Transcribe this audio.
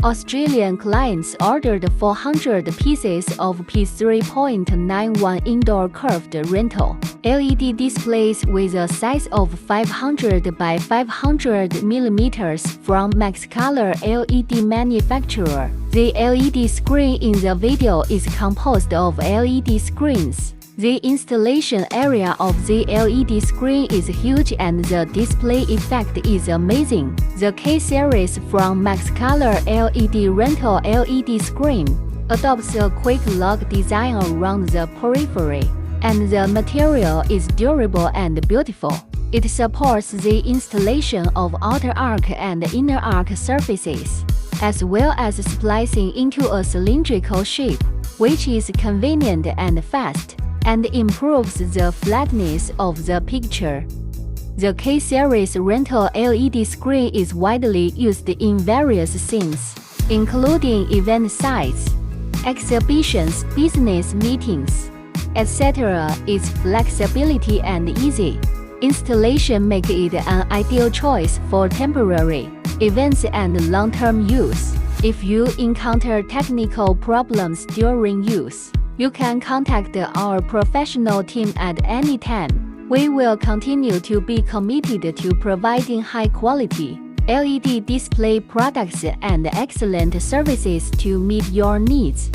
Australian clients ordered 400 pieces of P3.91 indoor curved rental LED displays with a size of 500 by 500mm from MaxcolorLED manufacturer. The LED screen in the video is composed of LED screens. The installation area of the LED screen is huge and the display effect is amazing. The K-series from MaxcolorLED rental LED screen adopts a quick lock design around the periphery, and the material is durable and beautiful. It supports the installation of outer arc and inner arc surfaces, as well as splicing into a cylindrical shape, which is convenient and fast, and improves the flatness of the picture. The K-series rental LED screen is widely used in various scenes, including event sites, exhibitions, business meetings, etc. Its flexibility and easy installation make it an ideal choice for temporary events and long-term use. If you encounter technical problems during use, you can contact our professional team at any time. We will continue to be committed to providing high-quality LED display products and excellent services to meet your needs.